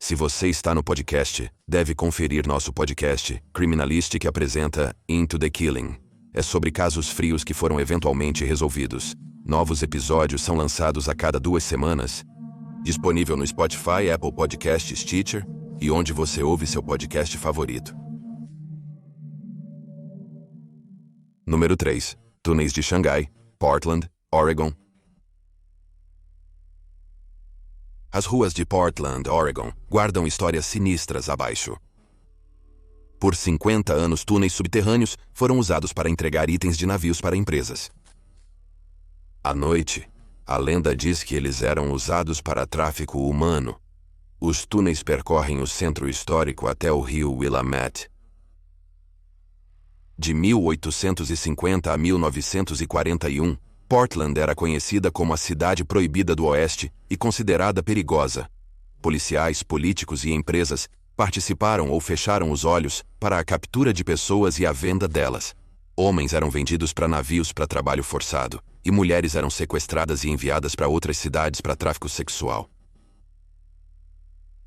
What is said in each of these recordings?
Se você está no podcast, deve conferir nosso podcast, Criminalistic apresenta Into the Killing. É sobre casos frios que foram eventualmente resolvidos. Novos episódios são lançados a cada 2 semanas. Disponível no Spotify, Apple Podcasts, Stitcher e onde você ouve seu podcast favorito. Número 3. Túneis de Xangai, Portland, Oregon. As ruas de Portland, Oregon, guardam histórias sinistras abaixo. Por 50 anos, túneis subterrâneos foram usados para entregar itens de navios para empresas. À noite, a lenda diz que eles eram usados para tráfico humano. Os túneis percorrem o centro histórico até o rio Willamette. De 1850 a 1941, Portland era conhecida como a cidade proibida do Oeste e considerada perigosa. Policiais, políticos e empresas participaram ou fecharam os olhos para a captura de pessoas e a venda delas. Homens eram vendidos para navios para trabalho forçado, e mulheres eram sequestradas e enviadas para outras cidades para tráfico sexual.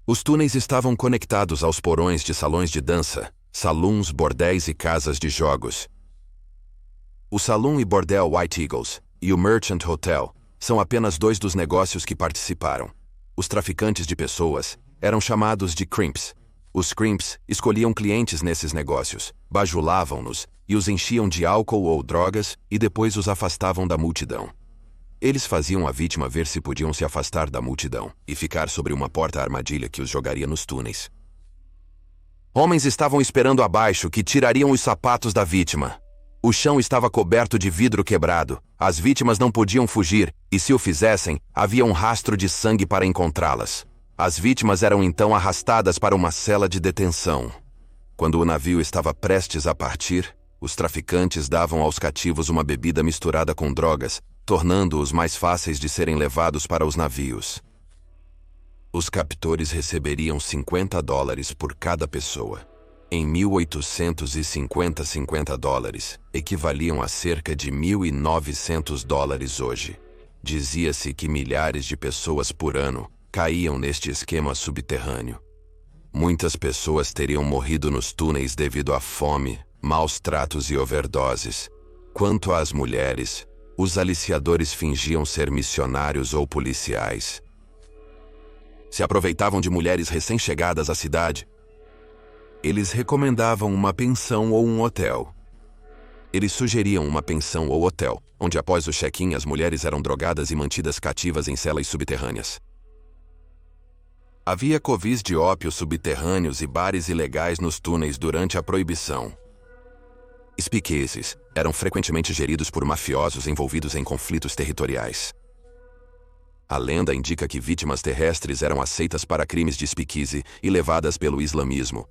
Os túneis estavam conectados aos porões de salões de dança, saloons, bordéis e casas de jogos. O Saloon e Bordel White Eagles e o Merchant Hotel são apenas 2 dos negócios que participaram. Os traficantes de pessoas eram chamados de crimps. Os crimps escolhiam clientes nesses negócios, bajulavam-nos e os enchiam de álcool ou drogas e depois os afastavam da multidão. Eles faziam a vítima ver se podiam se afastar da multidão e ficar sobre uma porta-armadilha que os jogaria nos túneis. Homens estavam esperando abaixo que tirariam os sapatos da vítima. O chão estava coberto de vidro quebrado, as vítimas não podiam fugir, e se o fizessem, havia um rastro de sangue para encontrá-las. As vítimas eram então arrastadas para uma cela de detenção. Quando o navio estava prestes a partir, os traficantes davam aos cativos uma bebida misturada com drogas, tornando-os mais fáceis de serem levados para os navios. Os captores receberiam $50 por cada pessoa. Em 1850, $50 equivaliam a cerca de $1.900 hoje. Dizia-se que milhares de pessoas por ano caíam neste esquema subterrâneo. Muitas pessoas teriam morrido nos túneis devido à fome, maus tratos e overdoses. Quanto às mulheres, os aliciadores fingiam ser missionários ou policiais. Se aproveitavam de mulheres recém-chegadas à cidade. Eles recomendavam uma pensão ou um hotel. Eles sugeriam uma pensão ou hotel, onde após o check-in as mulheres eram drogadas e mantidas cativas em celas subterrâneas. Havia covis de ópio subterrâneos e bares ilegais nos túneis durante a proibição. Speakeasies eram frequentemente geridos por mafiosos envolvidos em conflitos territoriais. A lenda indica que vítimas terrestres eram aceitas para crimes de speakeasy e levadas pelo islamismo.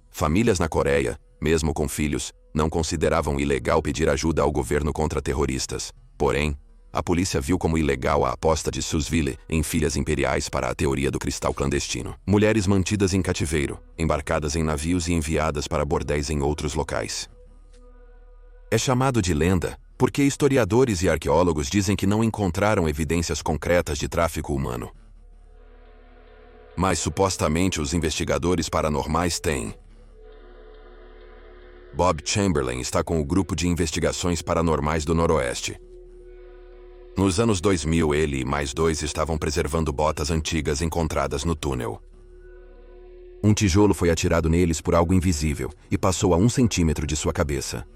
Famílias na Coreia, mesmo com filhos, não consideravam ilegal pedir ajuda ao governo contra terroristas. Porém, a polícia viu como ilegal a aposta de Susville em filhas imperiais para a teoria do cristal clandestino. Mulheres mantidas em cativeiro, embarcadas em navios e enviadas para bordéis em outros locais. É chamado de lenda porque historiadores e arqueólogos dizem que não encontraram evidências concretas de tráfico humano. Mas supostamente os investigadores paranormais têm. Bob Chamberlain está com o Grupo de Investigações Paranormais do Noroeste. Nos anos 2000, ele e mais 2 estavam preservando botas antigas encontradas no túnel. Um tijolo foi atirado neles por algo invisível e passou a 1 centímetro de sua cabeça.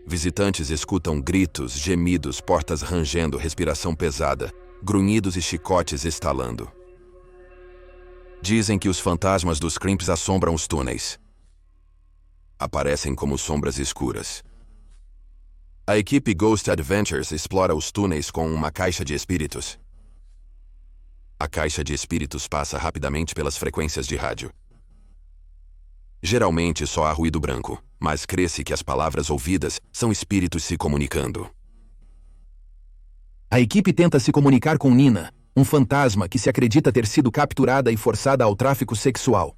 Visitantes escutam gritos, gemidos, portas rangendo, respiração pesada, grunhidos e chicotes estalando. Dizem que os fantasmas dos crimps assombram os túneis. Aparecem como sombras escuras. A equipe Ghost Adventures explora os túneis com uma caixa de espíritos. A caixa de espíritos passa rapidamente pelas frequências de rádio. Geralmente só há ruído branco, mas crê-se que as palavras ouvidas são espíritos se comunicando. A equipe tenta se comunicar com Nina, um fantasma que se acredita ter sido capturada e forçada ao tráfico sexual.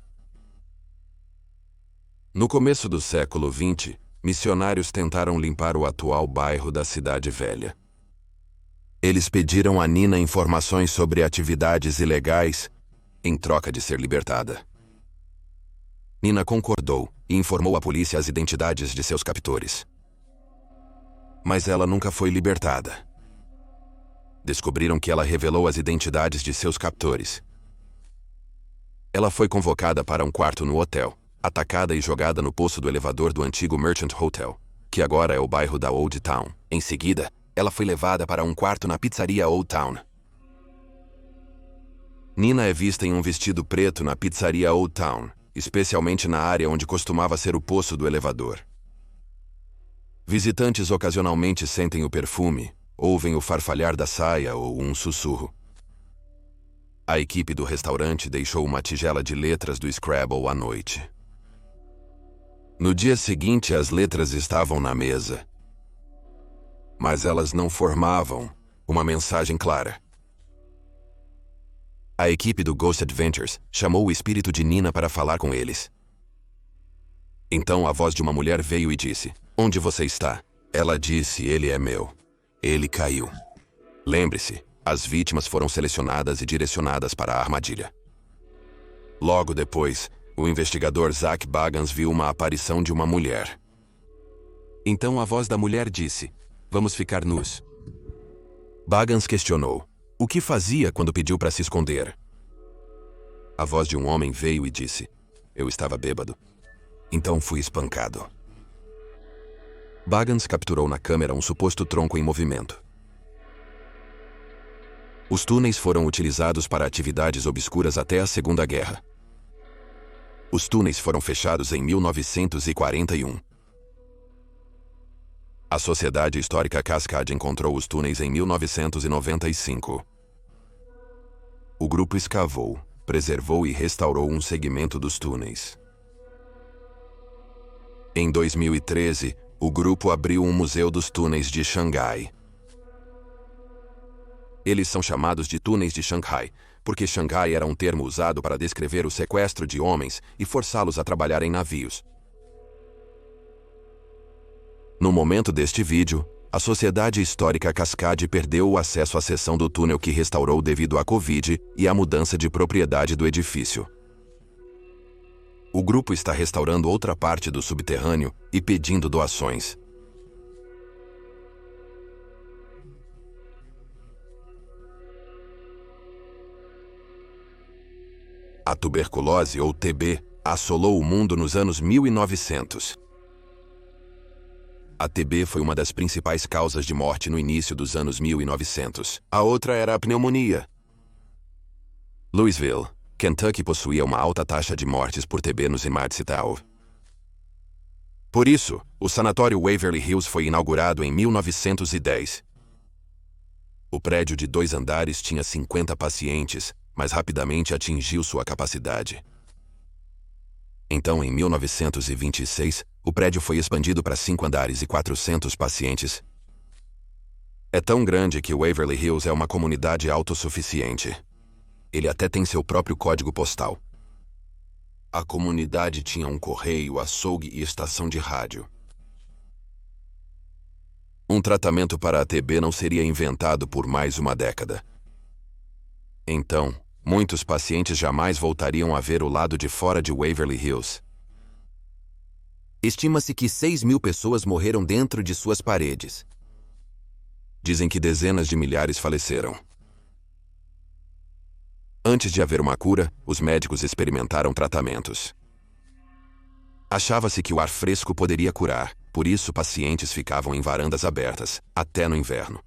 No começo do século XX, missionários tentaram limpar o atual bairro da Cidade Velha. Eles pediram a Nina informações sobre atividades ilegais em troca de ser libertada. Nina concordou e informou à polícia as identidades de seus captores. Mas ela nunca foi libertada. Descobriram que ela revelou as identidades de seus captores. Ela foi convocada para um quarto no hotel, atacada e jogada no poço do elevador do antigo Merchant Hotel, que agora é o bairro da Old Town. Em seguida, ela foi levada para um quarto na pizzaria Old Town. Nina é vista em um vestido preto na pizzaria Old Town, especialmente na área onde costumava ser o poço do elevador. Visitantes ocasionalmente sentem o perfume, ouvem o farfalhar da saia ou um sussurro. A equipe do restaurante deixou uma tigela de letras do Scrabble à noite. No dia seguinte, as letras estavam na mesa. Mas elas não formavam uma mensagem clara. A equipe do Ghost Adventures chamou o espírito de Nina para falar com eles. Então a voz de uma mulher veio e disse: "Onde você está?" Ela disse: "Ele é meu. Ele caiu." Lembre-se, as vítimas foram selecionadas e direcionadas para a armadilha. Logo depois, o investigador Zach Bagans viu uma aparição de uma mulher. Então a voz da mulher disse: "Vamos ficar nus." Bagans questionou: o que fazia quando pediu para se esconder? A voz de um homem veio e disse: "Eu estava bêbado. Então fui espancado." Bagans capturou na câmera um suposto tronco em movimento. Os túneis foram utilizados para atividades obscuras até a Segunda Guerra. Os túneis foram fechados em 1941. A Sociedade Histórica Cascade encontrou os túneis em 1995. O grupo escavou, preservou e restaurou um segmento dos túneis. Em 2013, o grupo abriu um museu dos túneis de Xangai. Eles são chamados de túneis de Xangai, porque Xangai era um termo usado para descrever o sequestro de homens e forçá-los a trabalhar em navios. No momento deste vídeo, a Sociedade Histórica Cascade perdeu o acesso à seção do túnel que restaurou devido à Covid e à mudança de propriedade do edifício. O grupo está restaurando outra parte do subterrâneo e pedindo doações. A tuberculose, ou TB, assolou o mundo nos anos 1900. A TB foi uma das principais causas de morte no início dos anos 1900. A outra era a pneumonia. Louisville, Kentucky possuía uma alta taxa de mortes por TB nos Imadsitav. Por isso, o sanatório Waverly Hills foi inaugurado em 1910. O prédio de 2 andares tinha 50 pacientes, mas rapidamente atingiu sua capacidade. Então, em 1926, o prédio foi expandido para 5 andares e 400 pacientes. É tão grande que Waverly Hills é uma comunidade autossuficiente. Ele até tem seu próprio código postal. A comunidade tinha um correio, açougue e estação de rádio. Um tratamento para a TB não seria inventado por mais uma década. Então, muitos pacientes jamais voltariam a ver o lado de fora de Waverly Hills. Estima-se que 6.000 pessoas morreram dentro de suas paredes. Dizem que dezenas de milhares faleceram. Antes de haver uma cura, os médicos experimentaram tratamentos. Achava-se que o ar fresco poderia curar, por isso pacientes ficavam em varandas abertas, até no inverno.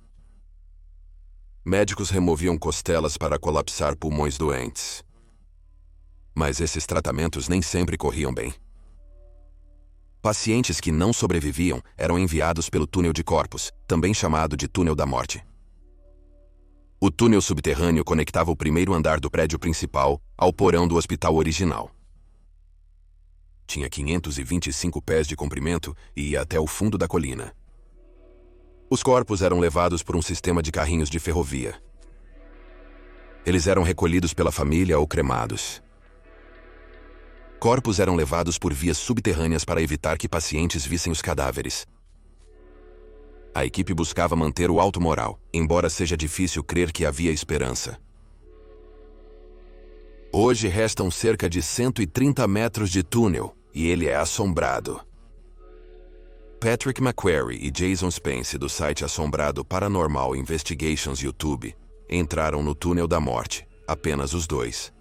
Médicos removiam costelas para colapsar pulmões doentes. Mas esses tratamentos nem sempre corriam bem. Pacientes que não sobreviviam eram enviados pelo túnel de Corpus, também chamado de túnel da morte. O túnel subterrâneo conectava o primeiro andar do prédio principal ao porão do hospital original. Tinha 525 pés de comprimento e ia até o fundo da colina. Os corpos eram levados por um sistema de carrinhos de ferrovia. Eles eram recolhidos pela família ou cremados. Corpos eram levados por vias subterrâneas para evitar que pacientes vissem os cadáveres. A equipe buscava manter o alto moral, embora seja difícil crer que havia esperança. Hoje restam cerca de 130 metros de túnel, e ele é assombrado. Patrick McQuarrie e Jason Spence do site assombrado Paranormal Investigations YouTube entraram no túnel da morte, apenas os dois.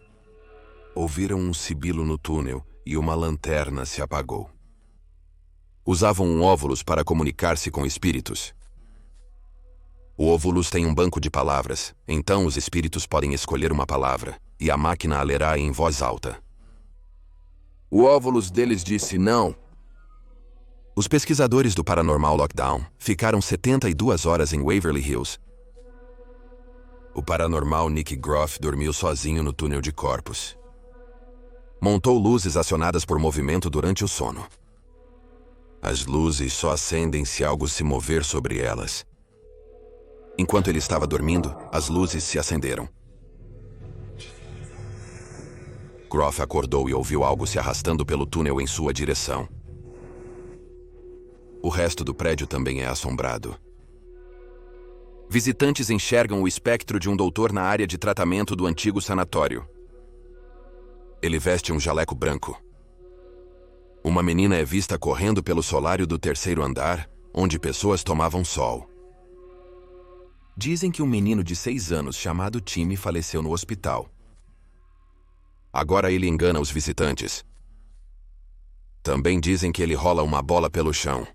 Ouviram um sibilo no túnel e uma lanterna se apagou. Usavam um óvulos para comunicar-se com espíritos. O óvulos tem um banco de palavras, então os espíritos podem escolher uma palavra, e a máquina a lerá em voz alta. O óvulos deles disse não. Os pesquisadores do Paranormal Lockdown ficaram 72 horas em Waverly Hills. O paranormal Nick Groff dormiu sozinho no túnel de corpos. Montou luzes acionadas por movimento durante o sono. As luzes só acendem se algo se mover sobre elas. Enquanto ele estava dormindo, as luzes se acenderam. Groff acordou e ouviu algo se arrastando pelo túnel em sua direção. O resto do prédio também é assombrado. Visitantes enxergam o espectro de um doutor na área de tratamento do antigo sanatório. Ele veste um jaleco branco. Uma menina é vista correndo pelo solário do 3º andar, onde pessoas tomavam sol. Dizem que um menino de 6 anos chamado Timmy faleceu no hospital. Agora ele engana os visitantes. Também dizem que ele rola uma bola pelo chão.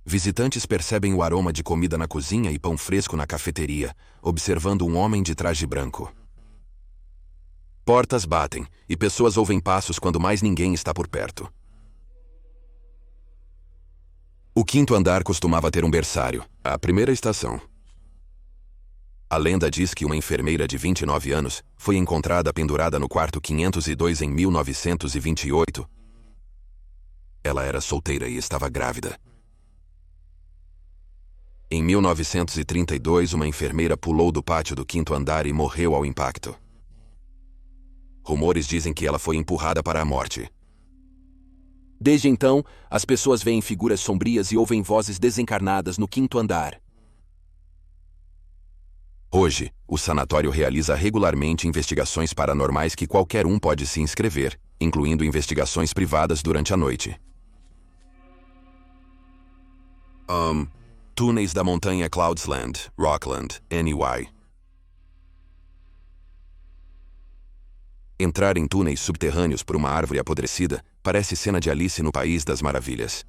Visitantes percebem o aroma de comida na cozinha e pão fresco na cafeteria, observando um homem de traje branco. Portas batem, e pessoas ouvem passos quando mais ninguém está por perto. O 5º andar costumava ter um berçário, a primeira estação. A lenda diz que uma enfermeira de 29 anos foi encontrada pendurada no quarto 502 em 1928. Ela era solteira e estava grávida. Em 1932, uma enfermeira pulou do pátio do 5º andar e morreu ao impacto. Rumores dizem que ela foi empurrada para a morte. Desde então, as pessoas veem figuras sombrias e ouvem vozes desencarnadas no 5º andar. Hoje, o sanatório realiza regularmente investigações paranormais que qualquer um pode se inscrever, incluindo investigações privadas durante a noite. Túneis da montanha Cloudsland, Rockland, NY. Entrar em túneis subterrâneos por uma árvore apodrecida parece cena de Alice no País das Maravilhas.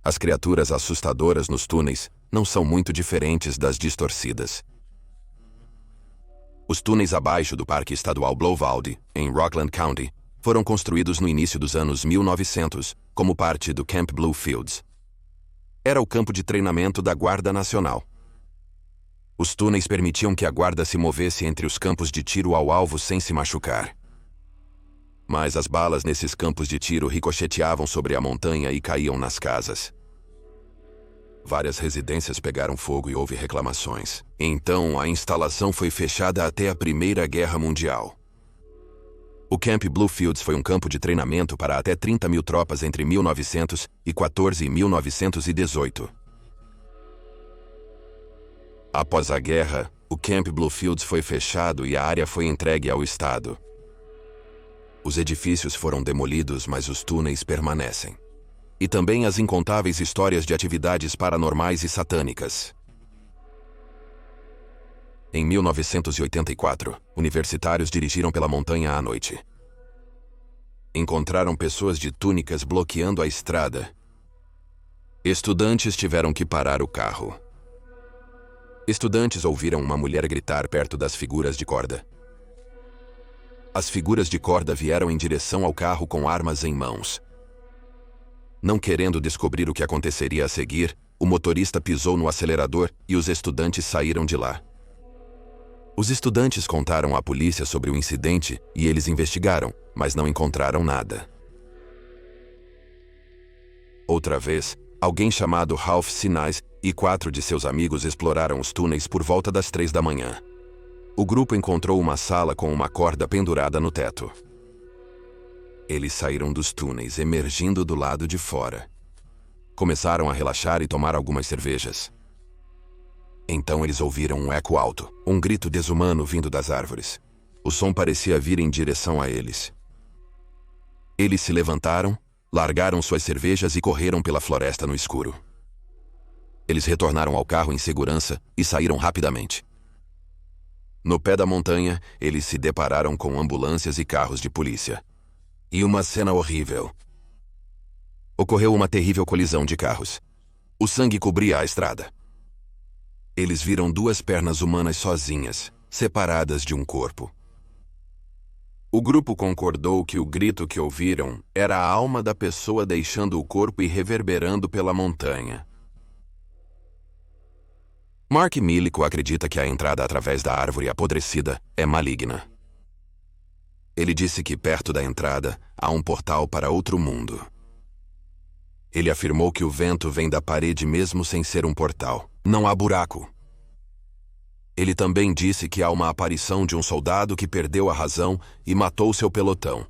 As criaturas assustadoras nos túneis não são muito diferentes das distorcidas. Os túneis abaixo do Parque Estadual Bluevalde, em Rockland County, foram construídos no início dos anos 1900, como parte do Camp Bluefields. Era o campo de treinamento da Guarda Nacional. Os túneis permitiam que a guarda se movesse entre os campos de tiro ao alvo sem se machucar. Mas as balas nesses campos de tiro ricocheteavam sobre a montanha e caíam nas casas. Várias residências pegaram fogo e houve reclamações. Então, a instalação foi fechada até a Primeira Guerra Mundial. O Camp Bluefields foi um campo de treinamento para até 30 mil tropas entre 1914 e 1918. Após a guerra, o Camp Bluefields foi fechado e a área foi entregue ao Estado. Os edifícios foram demolidos, mas os túneis permanecem. E também as incontáveis histórias de atividades paranormais e satânicas. Em 1984, universitários dirigiram pela montanha à noite. Encontraram pessoas de túnicas bloqueando a estrada. Estudantes tiveram que parar o carro. Estudantes ouviram uma mulher gritar perto das figuras de corda. As figuras de corda vieram em direção ao carro com armas em mãos. Não querendo descobrir o que aconteceria a seguir, o motorista pisou no acelerador e os estudantes saíram de lá. Os estudantes contaram à polícia sobre o incidente e eles investigaram, mas não encontraram nada. Outra vez, alguém chamado Ralph Sinais e 4 de seus amigos exploraram os túneis por volta das 3 da manhã. O grupo encontrou uma sala com uma corda pendurada no teto. Eles saíram dos túneis, emergindo do lado de fora. Começaram a relaxar e tomar algumas cervejas. Então eles ouviram um eco alto, um grito desumano vindo das árvores. O som parecia vir em direção a eles. Eles se levantaram, largaram suas cervejas e correram pela floresta no escuro. Eles retornaram ao carro em segurança e saíram rapidamente. No pé da montanha, eles se depararam com ambulâncias e carros de polícia. E uma cena horrível. Ocorreu uma terrível colisão de carros. O sangue cobria a estrada. Eles viram duas pernas humanas sozinhas, separadas de um corpo. O grupo concordou que o grito que ouviram era a alma da pessoa deixando o corpo e reverberando pela montanha. Mark Milico acredita que a entrada através da árvore apodrecida é maligna. Ele disse que perto da entrada há um portal para outro mundo. Ele afirmou que o vento vem da parede mesmo sem ser um portal. Não há buraco. Ele também disse que há uma aparição de um soldado que perdeu a razão e matou seu pelotão.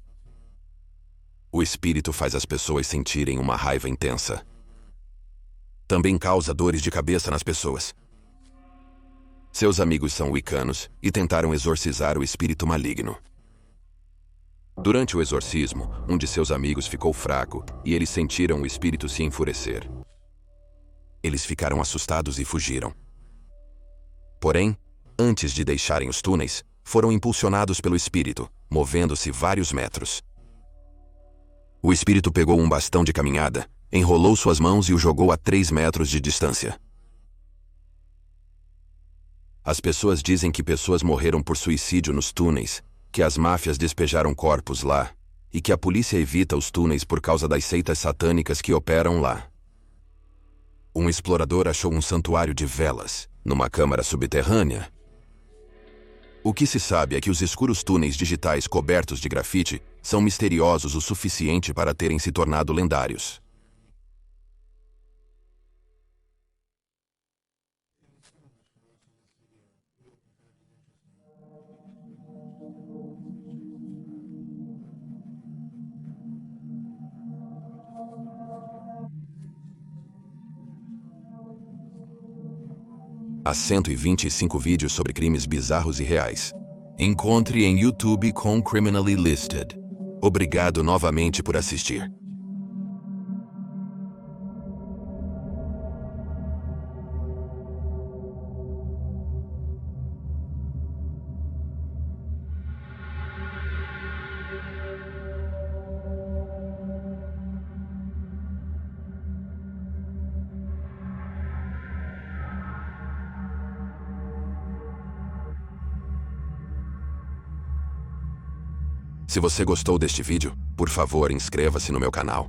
O espírito faz as pessoas sentirem uma raiva intensa. Também causa dores de cabeça nas pessoas. Seus amigos são wiccanos e tentaram exorcizar o espírito maligno. Durante o exorcismo, um de seus amigos ficou fraco e eles sentiram o espírito se enfurecer. Eles ficaram assustados e fugiram. Porém, antes de deixarem os túneis, foram impulsionados pelo espírito, movendo-se vários metros. O espírito pegou um bastão de caminhada, enrolou suas mãos e o jogou a 3 metros de distância. As pessoas dizem que pessoas morreram por suicídio nos túneis, que as máfias despejaram corpos lá, e que a polícia evita os túneis por causa das seitas satânicas que operam lá. Um explorador achou um santuário de velas, numa câmara subterrânea. O que se sabe é que os escuros túneis digitais cobertos de grafite são misteriosos o suficiente para terem se tornado lendários. Há 125 vídeos sobre crimes bizarros e reais. Encontre em YouTube com Criminally Listed. Obrigado novamente por assistir. Se você gostou deste vídeo, por favor inscreva-se no meu canal.